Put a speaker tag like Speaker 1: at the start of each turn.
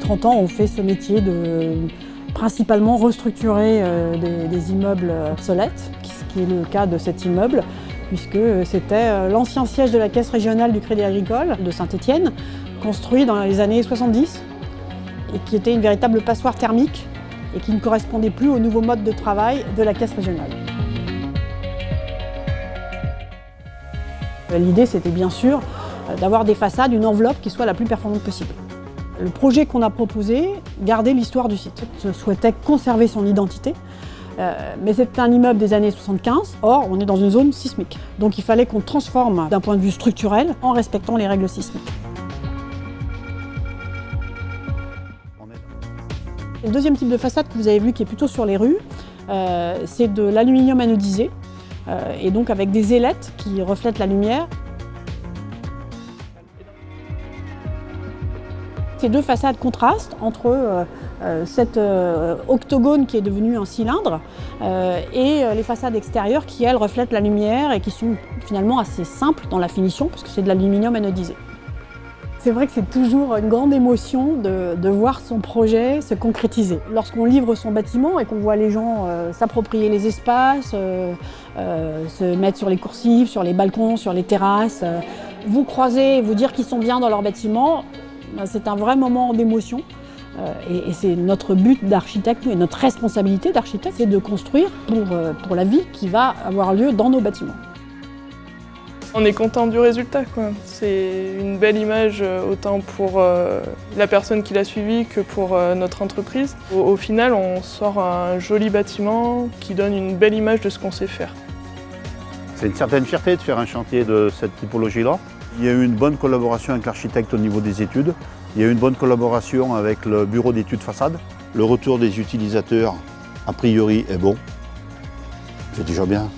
Speaker 1: 30 ans, on fait ce métier de principalement restructurer des immeubles obsolètes, ce qui est le cas de cet immeuble, puisque c'était l'ancien siège de la Caisse régionale du Crédit agricole de Saint-Étienne, construit dans les années 70, et qui était une véritable passoire thermique, et qui ne correspondait plus au nouveau mode de travail de la Caisse régionale. L'idée, c'était bien sûr d'avoir des façades, une enveloppe qui soit la plus performante possible. Le projet qu'on a proposé gardait l'histoire du site. On souhaitait conserver son identité, mais c'est un immeuble des années 75, or on est dans une zone sismique. Donc il fallait qu'on transforme d'un point de vue structurel en respectant les règles sismiques. Le deuxième type de façade que vous avez vu qui est plutôt sur les rues, c'est de l'aluminium anodisé, et donc avec des ailettes qui reflètent la lumière. Ces deux façades contrastent entre cet octogone qui est devenu un cylindre et les façades extérieures qui, elles, reflètent la lumière et qui sont finalement assez simples dans la finition parce que c'est de l'aluminium anodisé. C'est vrai que c'est toujours une grande émotion de voir son projet se concrétiser. Lorsqu'on livre son bâtiment et qu'on voit les gens s'approprier les espaces, se mettre sur les coursives, sur les balcons, sur les terrasses, vous croiser et vous dire qu'ils sont bien dans leur bâtiment, c'est un vrai moment d'émotion. Et c'est notre but d'architecte et notre responsabilité d'architecte, c'est de construire pour la vie qui va avoir lieu dans nos bâtiments.
Speaker 2: On est content du résultat, quoi. C'est une belle image autant pour la personne qui l'a suivi que pour notre entreprise. Au final, on sort un joli bâtiment qui donne une belle image de ce qu'on sait faire.
Speaker 3: C'est une certaine fierté de faire un chantier de cette typologie-là. Il y a eu une bonne collaboration avec l'architecte au niveau des études. Il y a eu une bonne collaboration avec le bureau d'études façade. Le retour des utilisateurs, a priori, est bon. C'est déjà bien.